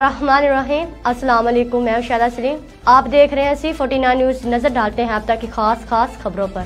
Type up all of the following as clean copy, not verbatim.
रहमानिर्रहीम। अस्सलाम वालेकुम, मैं शादा सलीम। आप देख रहे हैं C49 न्यूज़। नजर डालते हैं अब तक की खास खबरों पर।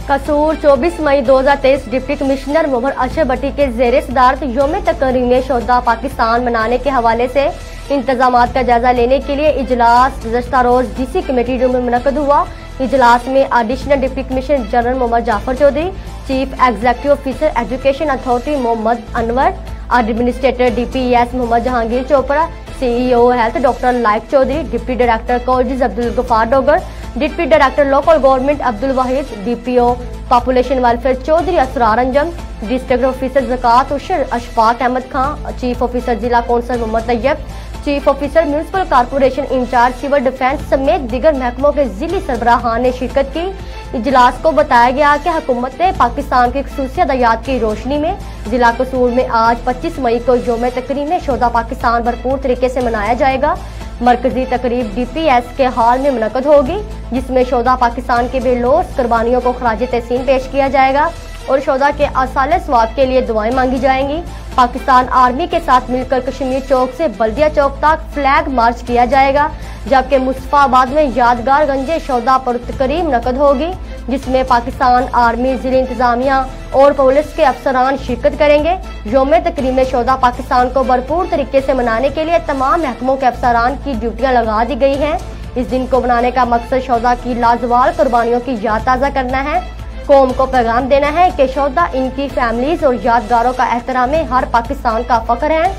कसूर 24 मई 2023 डिप्टी कमिश्नर मोहम्मद अशरफ भट्टी के ज़ेरे सदारत यौम तकरीम शोहदा पाकिस्तान मनाने के हवाले से इंतजामात का जायजा लेने के लिए इजलास गुज़श्ता रोज DC कमेटी रूम में मुनक़द हुआ। इजलास में additional deputy commissioner general Mohammad Jafar Chaudhry, chief executive officer education authority Mohammad Anwar, administrator DPES Mohammad Jahangir Chopra, CEO health doctor Laiq Chaudhry, deputy director college Abdul Ghaffar Dogar, deputy director local government Abdul Wahid, DPO population welfare Chaudhry Asrar Anjum, district officer ज़कात उशर अशफाक अहमद खान, चीफ ऑफिसर जिला council Mohammad Tayyab, chief officer municipal corporation in charge civil defence समेत दीगर महकमों के जिली सरबराहान ने शिरकत की। इजलास को बताया गया कि हुकूमत पाकिस्तान की खुसूसी हदायत की रोशनी में जिला कसूर में आज 25 मई को यौम तकरीम शोहदा पाकिस्तान भरपूर तरीके से मनाया जाएगा। मरकजी तकरीब DPS के हॉल में मुनक़द होगी, जिसमें शोहदा पाकिस्तान के बेलौस कुर्बानियों को खराज तहसीन पेश किया जाएगा और शोहदा के आसाले स्वाब के लिए दुआएं मांगी जाएंगी। पाकिस्तान आर्मी के साथ मिलकर कश्मीर चौक से बल्दिया चौक तक फ्लैग मार्च किया जाएगा, जबकि मुस्तफाबाद में यादगार गंजे शोहदा पर तकरीब मुनक़द होगी, जिसमें पाकिस्तान आर्मी, जिले इंतजामिया और पुलिस के अफसरान शिरकत करेंगे। यौम तकरीम शोहदा पाकिस्तान को भरपूर तरीके से मनाने के लिए तमाम महकमों के अफसरान की ड्यूटियां लगा दी गई हैं। इस दिन को मनाने का मकसद शोहदा की लाजवाल कुर्बानियों की याद ताज़ा करना है, कौम को पैगाम देना है कि शोहदा, इनकी फैमिलीज और यादगारों का एहतराम हर पाकिस्तान का फख्र है।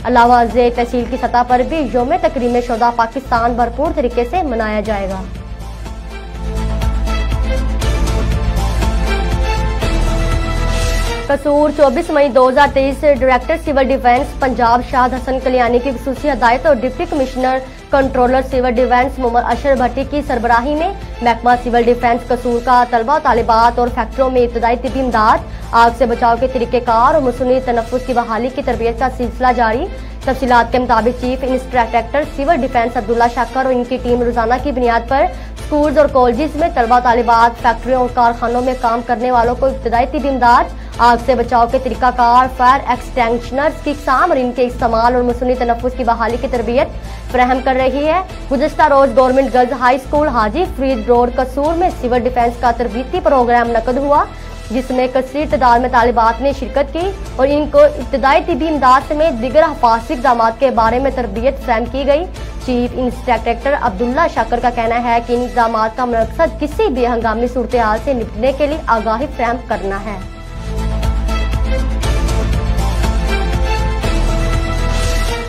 अलावा ज़े तहसील की सतह पर भी यौम तकरीम शोहदा पाकिस्तान भरपूर तरीके से मनाया जाएगा। कसूर 24 मई 2023 director civil defence Punjab Shad Hasan Kalyani की खुसूसी हदायत और deputy commissioner controller civil defence Mohammad Ashraf Bhatti की सरबराही में महकमा सिविल डिफेंस कसूर का तलबा तालिबात और फैक्ट्रियों में इब्तदाई तिब्बी इमदाद, आग से बचाव के तरीक़ेकार और मसूनी तनफ़्फ़ुज़ की बहाली की तरबियत का सिलसिला जारी। तफसीलात के मुताबिक chief inspector civil defence Abdullah Shakir और इनकी टीम रोजाना की बुनियाद पर स्कूल्स और कॉलेज में तलबा तालिबात, फैक्ट्रियों और कारखानों में काम करने वालों को इब्तदाई तिब्बी इमदाद, आग से बचाव के तरीकाकार, फायर एक्सटेंशनर्स की इक़साम और इनके इस्तेमाल और मसूनी तनफ़्फ़ुज़ की बहाली की तरबियत फराहम कर रही है। गुज़श्ता रोज गवर्नमेंट गर्ल्स हाई स्कूल हाजी फरीद रोड कसूर में सिविल डिफेंस का तरबीती प्रोग्राम मुनक़द हुआ, जिसमें कसीर तादाद में तालिबात ने शिरकत की और इनको इब्तदाई तिब्बी इमदाद समेत दीगर हिफाजती इक़दाम के बारे में तरबियत फराहम की गई। चीफ इंस्पेक्टर अब्दुल्ला शाकर का कहना है कि इन इक़दाम का मकसद किसी भी हंगामी सूरत हाल से निपटने के लिए आगाही फराहम करना है।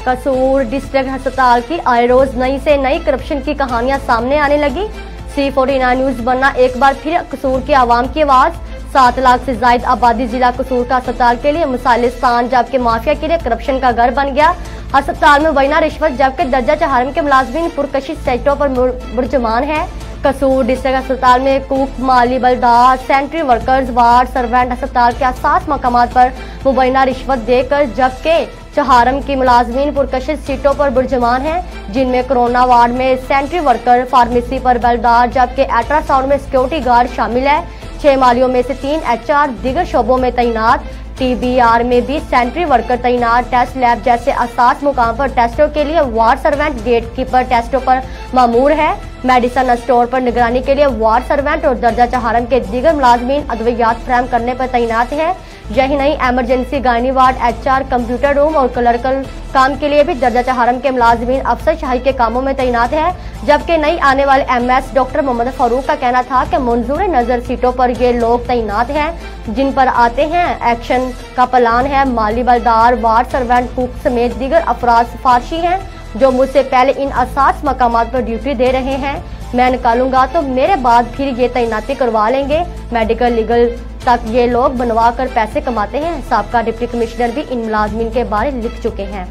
कसूर डिस्ट्रिक्ट अस्पताल की आए रोज नई से नई करप्शन की कहानियां सामने आने लगी। C49 न्यूज़ बनना एक बार फिर कसूर की आवाम की आवाज। 7 लाख से जायद आबादी जिला कसूर का अस्पताल के लिए मिसालिस्तान, जबकि माफिया के लिए करप्शन का घर बन गया। अस्पताल में वहीना रिश्वत, जबकि दर्जा चहारम के मुलाजमीन पुरकशिश सेक्टरों पर मुर्जमान है। कसूर डिस्ट्रिक्ट अस्पताल में कुक, माली बलदार, सेंट्री वर्कर्स, वार्ड सर्वेंट अस्पताल के असास मकामात पर मुबैना रिश्वत देकर, जबकि चहारम की मुलाजमीन पुरकशिश सीटों पर बुर्जमान हैं, जिनमें कोरोना वार्ड में सेंट्री वर्कर, फार्मेसी पर बलदार, जबकि अल्ट्रासाउंड में सिक्योरिटी गार्ड शामिल है। 6 मालियों में से 3 HR दीगर शोबों में तैनात। TBR में भी सेंट्री वर्कर तैनात। टेस्ट लैब जैसे असास मुकाम पर टेस्टों के लिए वार्ड सर्वेंट, गेट कीपर टेस्टों पर मामूर है। मेडिसन स्टोर पर निगरानी के लिए वार्ड सर्वेंट और दर्जा चहारम के दीगर मुलाजमीन अद्वियात फराहम करने पर तैनात है। यही नहीं, emergency gynae ward, HR, computer room और क्लर्कल काम के लिए भी दर्जा चहारम के मुलाजमीन अफसर शाही के कामों में तैनात है। जबकि नई आने वाले MS डॉक्टर मोहम्मद फारूक का कहना था कि मंजूर नजर सीटों पर ये लोग तैनात हैं, जिन पर आते हैं एक्शन का प्लान है। माली बलदार, वार्ड सर्वेंट, कुक समेत दीगर अफराद सिफारशी हैं, जो मुझसे पहले इन असास मकामात पर ड्यूटी दे रहे हैं। मैं निकालूंगा तो मेरे बाद फिर ये तैनाती करवा लेंगे। मेडिकल लीगल तक ये लोग बनवा कर पैसे कमाते हैं। साबका डिप्टी कमिश्नर भी इन मुलाजमीन के बारे लिख चुके हैं।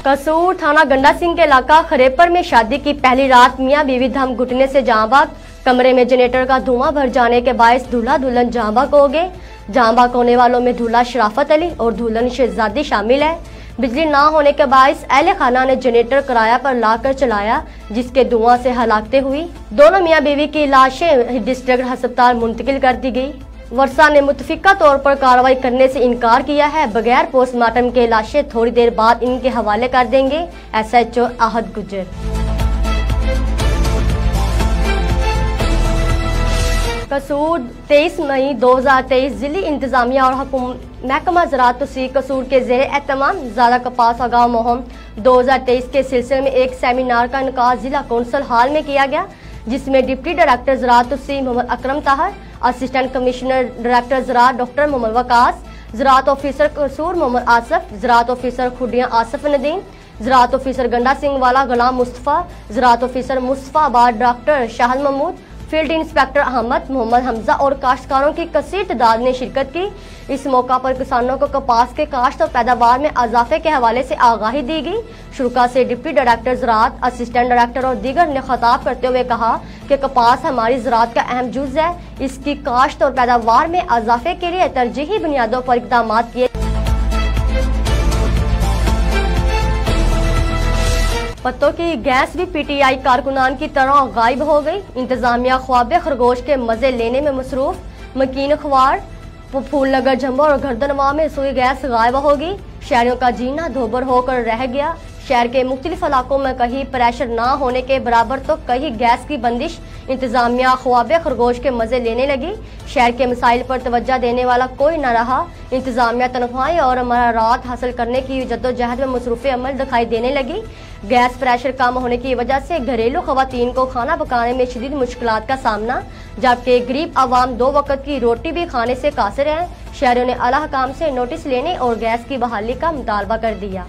कसूर थाना गंडा सिंह के इलाका खरेपर में शादी की पहली रात मियां बीवी धम घुटने से जाँ बाग। कमरे में जनरेटर का धुआं भर जाने के बायस दूल्हा दुल्हन जाँ बाग हो गए। जाँ बाग होने वालों में दूल्हा शराफत अली और दुल्हन शहजादी शामिल है। बिजली ना होने के बायस अहले खाना ने जनरेटर किराया पर लाकर चलाया, जिसके धुआं से हलाकतें हुई। दोनों मियां बीवी की लाशें डिस्ट्रिक्ट अस्पताल मुंतकिल कर दी गई। वर्षा ने मुतफिका तौर पर कार्रवाई करने से इनकार किया है। बगैर पोस्टमार्टम के लाशें थोड़ी देर बाद इनके हवाले कर देंगे। SHO आहद गुज्जर। कसूर 23 मई 2023 जिली इंतजामिया और महकमा ज़राअत तहसील कसूर के ज़ेरे एहतमाम ज़्यादा कपास आगाह मुहिम 2023 के सिलसिले में एक सेमिनार का इनका जिला कौंसल हॉल में किया गया, जिसमें डिप्टी डायरेक्टर ज़राअत tehsil Mohammad Akram Tahir, assistant commissioner director ज़राअत डॉक्टर मोहम्मद वकास, ज़राअत ऑफिसर कसूर मोहम्मद आसफ, ज़राअत ऑफिसर खुडियाँ आसफ नदीम, ज़राअत ऑफिसर गंडा सिंह वाला गुलाम मुस्तफ़ा, ज़राअत officer Mustafabad doctor Shahal Mahmood, field inspector Ahmad Mohammad Hamza और काश्तकारों की कसीर तादाद ने शिरकत की। इस मौका पर किसानों को कपास के काश्त और पैदावार में इजाफे के हवाले से आगाही दी गई। शुरुका से डिप्टी डायरेक्टर ज़राअत, असिस्टेंट डायरेक्टर और दीगर ने खिताब करते हुए कहा कि कपास हमारी ज़राअत का अहम जुज़ है। इसकी काश्त और पैदावार में इजाफे के लिए तरजीही बुनियादों पर इक़दाम किए। पत्तों की गैस भी PTI कारकुनान की तरह गायब हो गई। इंतजामिया ख्वाब खरगोश के मजे लेने में मसरूफ। मकीन अखबार फूलनगर झंबा और गर्दनवा में सुई गैस गायब होगी। शहरियों का जीना धोबर होकर रह गया। शहर के मुख्तलिफ इलाकों में कहीं प्रेशर ना होने के बराबर तो कहीं गैस की बंदिश। इंतजामिया ख्वाब खरगोश के मजे लेने लगी। शहर के मसाइल पर तवज्जो देने वाला कोई न रहा। इंतजामिया तनख्वाहें और मरारात हासिल करने की जद्दोजहद में मसरूफ़ अमल दिखाई देने लगी। गैस प्रेशर कम होने की वजह से घरेलू खवातीन को खाना पकाने में शदीद मुश्किलात का सामना, जबकि गरीब आवाम 2 वक्त की रोटी भी खाने से कासिर हैं। शहरियों ने आला हुकाम से नोटिस लेने और गैस की बहाली का मुतालबा कर दिया।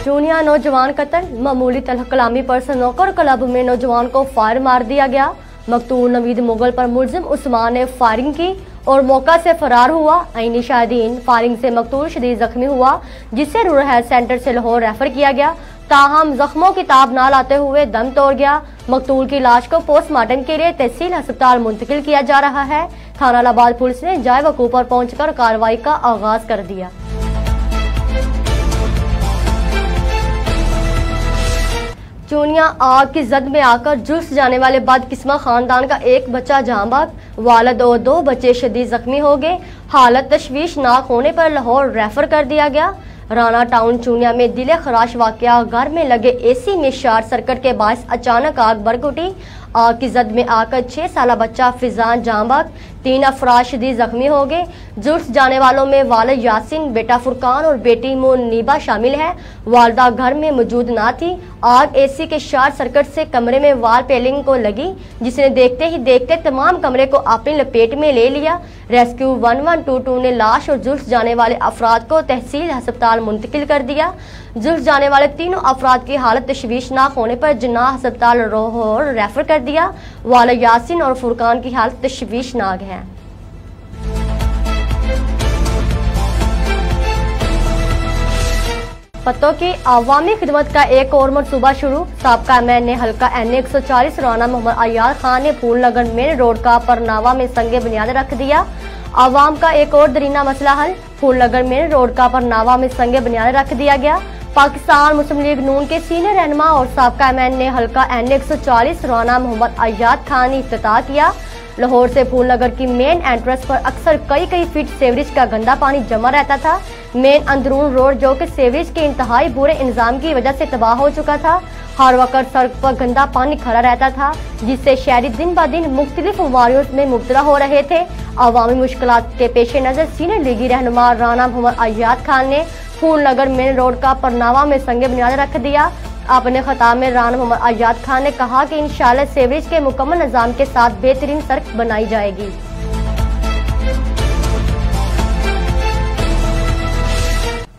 चूनिया नौजवान कत्ल, मामूली तलहकलामी पर सनोकर क्लब में नौजवान को फायर मार दिया गया। मकतूल नवीद मुगल पर मुलजिम उस्मान ने फायरिंग की और मौका से फरार हुआ। आईनी शाहीन फायरिंग से मकतूल शदीद जख्मी हुआ, जिसे रूरल हेल्थ सेंटर से लाहौर रेफर किया गया। ताहम जख्मों की ताब न लाते हुए दम तोड़ गया। मकतूल की लाश को पोस्टमार्टम के लिए तहसील अस्पताल मुंतकिल किया जा रहा है। थाना इलाहाबाद पुलिस ने जाए वकूफ पर पहुंचकर कार्रवाई का आगाज कर दिया। चूनिया आग की जद में आकर झुलस जाने वाले बदकिस्मत खानदान का एक बच्चा जहां बाग, वालिद और 2 बच्चे शदीद जख्मी हो गए। हालत तशवीशनाक होने पर लाहौर रेफर कर दिया गया। राना टाउन चूनिया में दिले खराश वाकया, घर में लगे AC में शॉर्ट सर्किट के बायस अचानक आग भड़क उठी। आग की जद में आकर 6 साला बच्चा फिजान जहां बाग, 3 अफराद शदीद जख्मी हो गए। झुलस जाने वालों में वालिद यासिन, बेटा फुरकान और बेटी मुनीबा शामिल है। वालदा घर में मौजूद ना थी। आग AC के शॉर्ट सर्किट से कमरे में वाल पेलिंग को लगी, जिसने देखते ही देखते तमाम कमरे को अपनी लपेट में ले लिया। रेस्क्यू 1122 ने लाश और झुलस जाने वाले अफराद को तहसील अस्पताल मुंतकिल कर दिया। झुलस जाने वाले तीनों अफराद की हालत तशवीशनाक होने पर जिन्नाह अस्पताल लाहौर रेफर कर दिया। वालिद यासिन और फुरकान की हालत तशवीशनाक है। पत्तों की आवामी खिदमत का एक और मनसूबा शुरू। साबका MNA हल्का NA 140 राना मोहम्मद अयाद खान ने फूलनगर मेन रोड का परनावा में संगे बुनियाद रख दिया। आवाम का एक और दरीना मसला हल। फूलनगर मेन रोड का परनावा में संगे बुनियाद रख दिया गया। पाकिस्तान मुस्लिम लीग नून के सीनियर रहनुमा और साबका MNA हल्का NA 140 राना मोहम्मद अयाद खान ने इफ्तिताह किया। लाहौर से फूलनगर की मेन एंट्रेंस पर अक्सर कई फीट सीवरेज का गंदा पानी जमा रहता था। मेन अंदरून रोड जो कि सीवरेज के इंतहाई बुरे इंतजाम की वजह से तबाह हो चुका था। हर वक्त सड़क पर गंदा पानी खड़ा रहता था, जिससे शहरी दिन ब दिन मुख्तलिफ बीमारियों में मुब्तला हो रहे थे। अवामी मुश्किलात के पेश नजर सीनियर लीगी रहनुमा राना मोहम्मद अयाद खान ने फूलनगर मेन रोड का परनावा में संगे बुनियाद रख दिया। अपने खिताब में राना मोहम्मद अयाद खान ने कहा कि इंशाअल्लाह सीवरेज के मुकम्मल निजाम के साथ बेहतरीन सड़क बनाई जाएगी।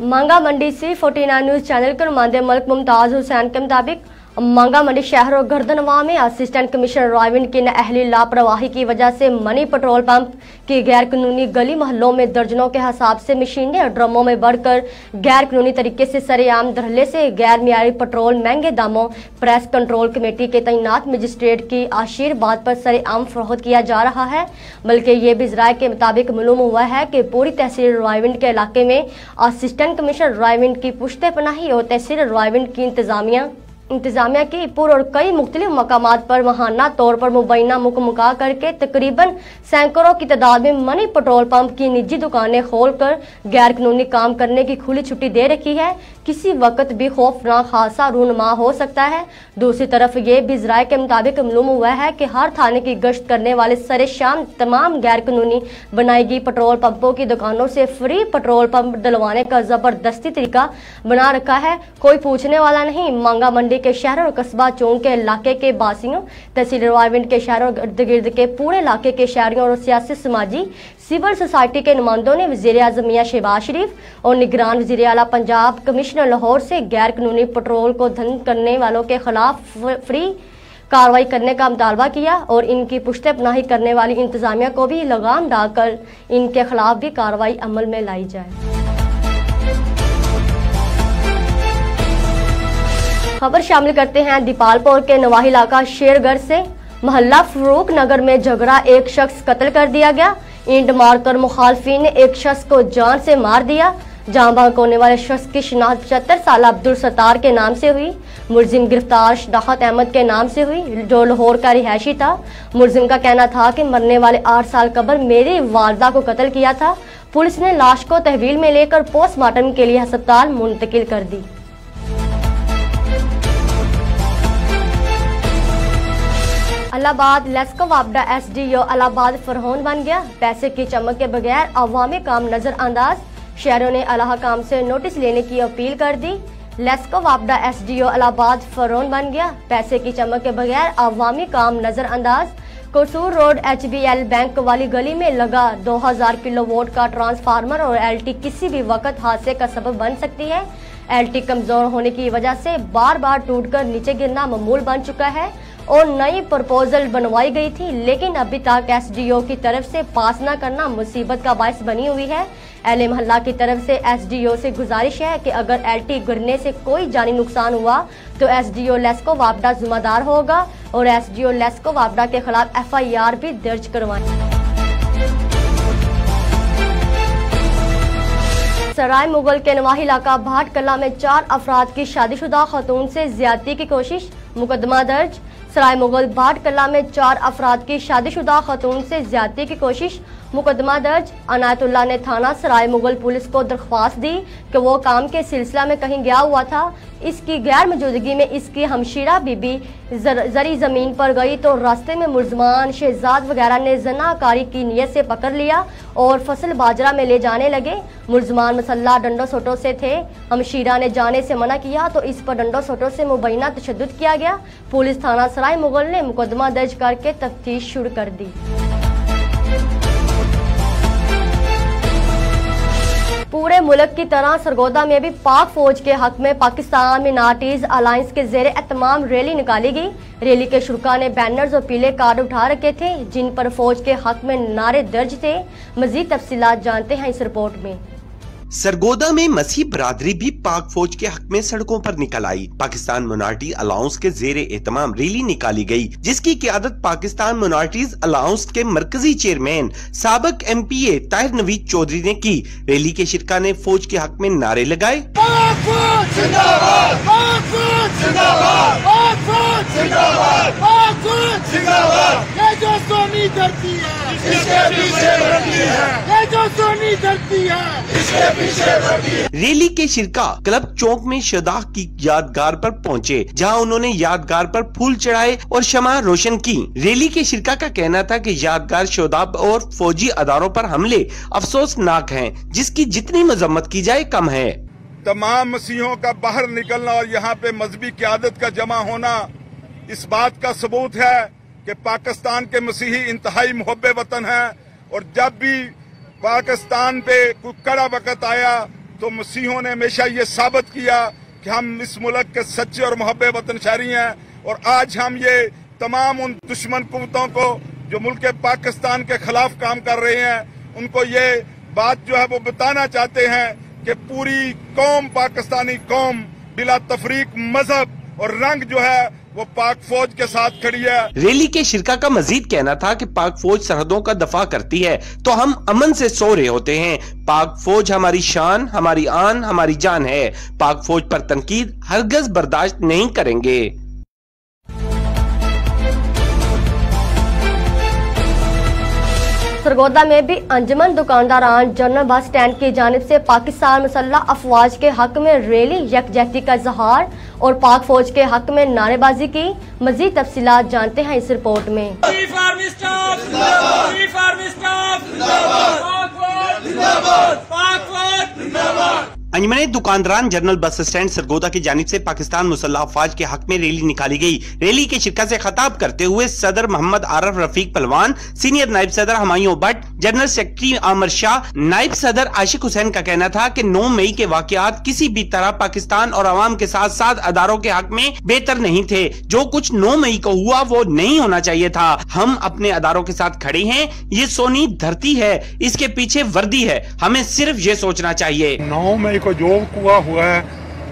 मांगा मंडी से 49 न्यूज चैनल के नुमाइंदे मलिक मुमताज हुसैन के मुताबिक मांगा मंडी शहर और गर्दनवा में असिस्टेंट कमिश्नर रायविंड की नाअहली लापरवाही की वजह से मनी पेट्रोल पंप की गैर कानूनी गली मोहल्लों में दर्जनों के हिसाब से मशीनें और ड्रमों में बढ़कर गैर कानूनी तरीके से सरेआम धड़ल्ले से गैर मियारी पेट्रोल महंगे दामों प्रेस कंट्रोल कमेटी के तैनात मजिस्ट्रेट की आशीर्वाद पर सरेआम फरोख्त किया जा रहा है। बल्कि ये भी ज़राए के मुताबिक मालूम हुआ है कि पूरी तहसील रायविंड के इलाके में असिस्टेंट कमिश्नर रायविंड की पुश्ते पनाही और तहसील रायविंड की इंतजामिया की पुर और कई मुख्तलिफ मकामात पर महाना तौर पर मुबैना मुका करके तकरीबन सैकड़ों की तादाद में मनी पेट्रोल पंप की निजी दुकानें खोलकर गैर कानूनी काम करने की खुली छुट्टी दे रखी है। किसी वक्त भी खौफनाक हादसा रूनुमा हो सकता है। दूसरी तरफ ये भी ज़राए के मुताबिक मालूम हुआ है कि हर थाने की गश्त करने वाले सरे शाम तमाम गैर कानूनी बनाई गई पेट्रोल पंपों की दुकानों से फ्री पेट्रोल पंप डलवाने का जबरदस्ती तरीका बना रखा है। कोई पूछने वाला नहीं। मांगा मंडी के शहर और कस्बा चौक के इलाके के बासियों, तहसील रायविंड के शहर और इर्द गिर्द के पूरे इलाके के शहरियों और सियासी समाजी सिविल सोसाइटी के नुमाइंदों ने वज़ीर आज़म मियां शहबाज शरीफ और निगरान वज़ीर आला पंजाब कमिश्नर लाहौर से गैर कानूनी पेट्रोल को धंध करने वालों के खिलाफ फ्री कार्रवाई करने का मुतालबा किया और इनकी पुश्ते पनाही करने वाली इंतजामिया को भी लगाम डालकर इनके खिलाफ भी कार्रवाई अमल में लाई जाए। खबर शामिल करते हैं दीपालपुर के नवाही इलाका शेरगढ़ से। मोहल्ला फरूक नगर में झगड़ा, एक शख्स कत्ल कर दिया गया। ईंट मारकर मुखालफिन ने एक शख्स को जान से मार दिया। जान बहक होने वाले शख्स की शिनाख्त 75 साल अब्दुल सत्तार के नाम से हुई। मुलजिम गिरफ्तार शनाख्त अहमद के नाम से हुई जो लाहौर का रिहायशी था। मुलजिम का कहना था कि मरने वाले 8 साल कबल मेरी वालदा को कत्ल किया था। पुलिस ने लाश को तहवील में लेकर पोस्टमार्टम के लिए अस्पताल मुंतकिल कर दी। इलाहाबाद लेस्को वापडा SDO इलाहाबाद फरहौन बन गया। पैसे की चमक के बगैर अवामी काम नजरअंदाज। शहरों ने अलाहा काम से नोटिस लेने की अपील कर दी। लेस्को वापडा SDO इलाहाबाद फरहौन बन गया। पैसे की चमक के बगैर अवामी काम नजरअंदाज। कसूर रोड HBL बैंक वाली गली में लगा 2000 किलोवाट का ट्रांसफार्मर और LT किसी भी वक्त हादसे का सबब बन सकती है। LT कमजोर होने की वजह से बार बार टूटकर नीचे गिरना मामूल बन चुका है और नई प्रपोजल बनवाई गई थी, लेकिन अभी तक SDO की तरफ से पास न करना मुसीबत का बायस बनी हुई है। अहले मोहल्ला की तरफ से SDO से गुजारिश है कि अगर LT गिरने से कोई जानी नुकसान हुआ तो SDO लेस्को वापडा जिम्मेदार होगा और SDO लेस्को वापडा के खिलाफ FIR भी दर्ज करवाएं। सराय मुगल के नवाही इलाका भाट कला में 4 अफराद की शादीशुदा खातून से ज्यादती की कोशिश, मुकदमा दर्ज। सराय मुगल भाट कला में 4 अफराद की शादीशुदा खातून से ज्यादती की कोशिश, मुकदमा दर्ज। अनायतुल्लाह ने थाना सराय मुगल पुलिस को दरख्वास्त दी कि वो काम के सिलसिला में कहीं गया हुआ था। इसकी गैर मौजूदगी में इसकी हमशीरा बीबी जरी जमीन पर गई तो रास्ते में मुलजमान शहजाद वगैरह ने जनाकारी की नीयत से पकड़ लिया और फसल बाजरा में ले जाने लगे। मुलजमान मसल्ला डंडो सोटो से थे। हमशीरा ने जाने से मना किया तो इस पर डंडो सोटो से मुबैना तशद्दुद किया गया। पुलिस थाना सराय मुगल ने मुकदमा दर्ज करके तफ्तीश शुरू कर दी। पूरे मुल्क की तरह सरगोदा में भी पाक फौज के हक में पाकिस्तान मिनार्टीज अलायंस के जेर एहतमाम रैली निकाली गई। रैली के शुरका ने बैनर्स और पीले कार्ड उठा रखे थे जिन पर फौज के हक में नारे दर्ज थे। मजीद तफसीलात जानते हैं इस रिपोर्ट में। सरगोदा में मसीह बरादरी भी पाक फौज के हक में सड़कों पर निकल आई। पाकिस्तान मिनार्टी अलाउंस के जेर एहतमाम रैली निकाली गई जिसकी क़ियादत पाकिस्तान मिनार्टीज अलाउंस के मरकजी चेयरमैन साबिक MPA ताहिर नवीद चौधरी ने की। रैली के शिरका ने फौज के हक में नारे लगाए। रैली के शिरका क्लब चौक में शहदा की यादगार पर पहुंचे जहां उन्होंने यादगार पर फूल चढ़ाए और शमा रोशन की। रैली के शिरका का कहना था कि यादगार शहदा और फौजी अदारों पर हमले अफसोसनाक हैं जिसकी जितनी मजम्मत की जाए कम है। तमाम मसीहों का बाहर निकलना और यहाँ पे मजहबी क़यादत का जमा होना इस बात का सबूत है कि पाकिस्तान के मसीही इंतहाई मुहब्बे वतन है और जब भी पाकिस्तान पे कोई कड़ा वक्त आया तो मसीहों ने हमेशा ये साबित किया कि हम इस मुल्क के सच्चे और मुहब्बे वतन शहरी हैं और आज हम ये तमाम उन दुश्मन कुव्वतों को जो मुल्क पाकिस्तान के खिलाफ काम कर रहे हैं उनको ये बात जो है वो बताना चाहते हैं कि पूरी कौम, पाकिस्तानी कौम बिला तफरीक मजहब और रंग जो है वो पाक फौज के साथ खड़ी है। रैली के शिरका का मजीद कहना था कि पाक फौज सरहदों का दफा करती है तो हम अमन से सो रहे होते हैं। पाक फौज हमारी शान, हमारी आन, हमारी जान है। पाक फौज पर तनकीद हरगिज़ बर्दाश्त नहीं करेंगे। सरगोदा में भी अंजुमन दुकानदारान जनरल बस स्टैंड की जानिब से पाकिस्तान मुसल्लह अफवाज के हक में रैली, यकजहती का इजहार और पाक फौज के हक में नारेबाजी की। मजीद तफसीलात जानते हैं इस रिपोर्ट में। अंजुमन दुकानदारान जनरल बस स्टैंड सरगोदा की जानिब से पाकिस्तान मुसल्लह अफवाज के हक में रैली निकाली गई। रैली के शिरका से खिताब करते हुए सदर मोहम्मद आरफ रफीक पहलवान, सीनियर नायब सदर हुमायूं भट्ट, जनरल सेक्रेटरी आमिर शाह, नायब सदर आशिक हुसैन का कहना था कि 9 मई के वाकयात किसी भी तरह पाकिस्तान और अवाम के साथ साथ अदारों के हक में बेहतर नहीं थे। जो कुछ 9 मई को हुआ वो नहीं होना चाहिए था। हम अपने अदारों के साथ खड़े हैं। ये सोनी धरती है, इसके पीछे वर्दी है। हमें सिर्फ ये सोचना चाहिए। 9 मई को जो हुआ है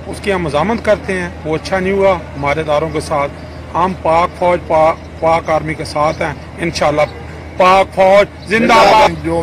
उसकी हम मज़ामत करते हैं, वो अच्छा नहीं हुआ हमारे इदारों के साथ। हम पाक फौज, पाक आर्मी के साथ हैं। इंशाल्लाह पाक फौज जिंदाबाद। जो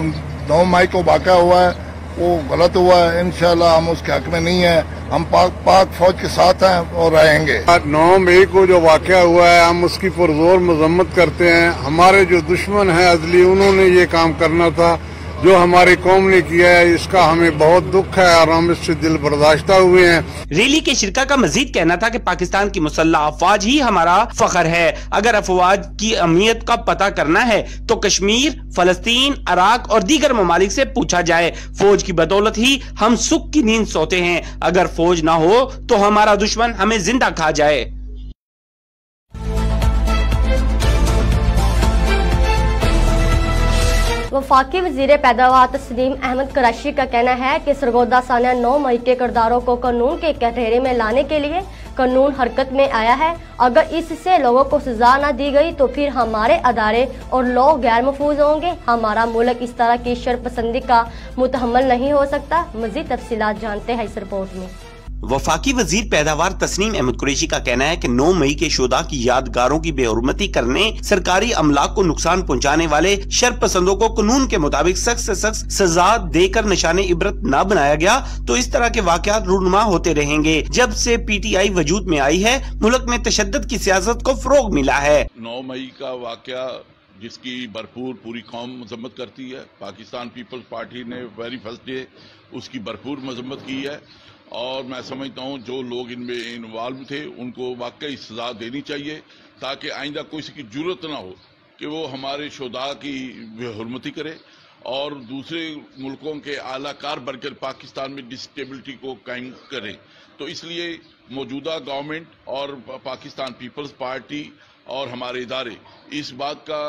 9 मई को वाक़या हुआ है वो गलत हुआ है। इंशाल्लाह हम उसके हक में नहीं है। हम पाक फौज के साथ हैं और रहेंगे। 9 मई को जो वाक़या हुआ है हम उसकी पुरजोर मजम्मत करते हैं। हमारे जो दुश्मन है अजली, उन्होंने ये काम करना था जो हमारी कौम ने किया है, इसका हमें बहुत दुख है और हम इससे दिल बर्दाश्ता हुए हैं। रैली के शिरका का मजीद कहना था कि पाकिस्तान की मुसल्लह अफवाज ही हमारा फख्र है। अगर अफवाज की अहमियत का पता करना है तो कश्मीर, फलस्तीन, इराक और दीगर ममालिक से पूछा जाए। फौज की बदौलत ही हम सुख की नींद सोते हैं। अगर फौज ना हो तो हमारा दुश्मन हमें जिंदा खा जाए। वफाकी वजीर पैदावार तस्लीम अहमद कराची का कहना है कि सरगोदा सानिया 9 मई के किरदारों को कानून के कटघरे में लाने के लिए कानून हरकत में आया है। अगर इससे लोगों को सजा न दी गई तो फिर हमारे अदारे और लोग गैर महफूज होंगे। हमारा मुल्क इस तरह की शरपसंदी का मुतहम्मल नहीं हो सकता। मजीद तफसीलात जानते हैं इस रिपोर्ट में। वफाकी वजीर पैदावार तस्नीम अहमद कुरैशी का कहना है कि 9 मई के शोधा की यादगारों की बेहुरमती करने, सरकारी अमलाक को नुकसान पहुंचाने वाले शरपसंदों को कानून के मुताबिक सख्त से सख्त सजा देकर निशाने इबरत न बनाया गया तो इस तरह के वाकयात रूनुमा होते रहेंगे। जब से PTI वजूद में आई है, मुल्क में तशद्दुद की सियासत को फरोग मिला है। 9 मई का वाकया जिसकी भरपूर पूरी कौम मजम्मत करती है। पाकिस्तान पीपल्स पार्टी ने वेरी फर्स्ट डे उसकी भरपूर मजम्मत की है और मैं समझता हूँ जो लोग इनमें इन्वॉल्व थे उनको वाकई सजा देनी चाहिए ताकि आइंदा किसी की जरूरत ना हो कि वो हमारे शोधा की बेहुरमती करे और दूसरे मुल्कों के आलाकार बनकर पाकिस्तान में डिस्टेबिलिटी को कायम करे। तो इसलिए मौजूदा गवर्नमेंट और पाकिस्तान पीपल्स पार्टी और हमारे इदारे इस बात का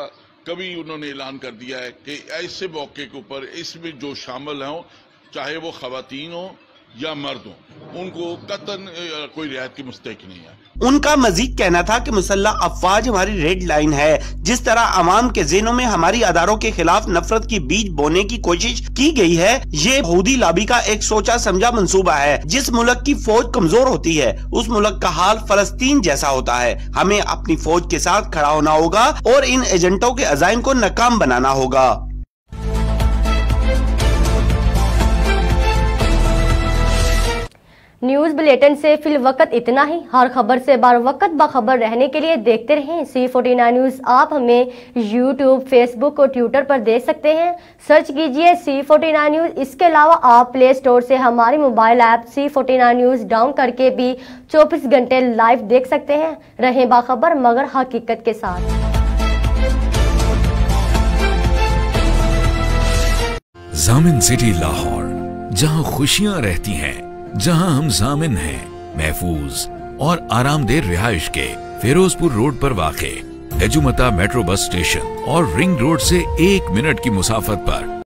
कभी उन्होंने ऐलान कर दिया है कि ऐसे मौके के ऊपर इसमें जो शामिल हों, चाहे वो खवातीन हो या मर्द हो, उनको कतन कोई रियायत की मुस्तहिक नहीं है। उनका मजीद कहना था कि मुसल्लह अफवाज हमारी रेड लाइन है। जिस तरह अवाम के ज़हनों में हमारी अदारों के खिलाफ नफरत की बीज बोने की कोशिश की गई है, ये यहूदी लॉबी का एक सोचा समझा मंसूबा है। जिस मुल्क की फौज कमजोर होती है उस मुल्क का हाल फलस्तीन जैसा होता है। हमें अपनी फौज के साथ खड़ा होना होगा और इन एजेंटों के अज़ाइम को नाकाम बनाना होगा। न्यूज बुलेटिन से फिल वक्त इतना ही। हर खबर से बार वक्त बाखबर रहने के लिए देखते रहें C49 न्यूज। आप हमें YouTube, Facebook और ट्विटर पर देख सकते हैं। सर्च कीजिए C49 न्यूज। इसके अलावा आप प्ले स्टोर से हमारी mobile app C49 news down करके भी 24 घंटे लाइव देख सकते हैं। रहें बाखबर मगर हकीकत के साथ। जामिन सिटी लाहौर, जहां खुशियां रहती हैं, जहां हम जामिन हैं, महफूज और आरामदेह रिहाइश के फिरोजपुर रोड पर वाक़े एजुमता मेट्रो बस स्टेशन और रिंग रोड से 1 मिनट की मुसाफत पर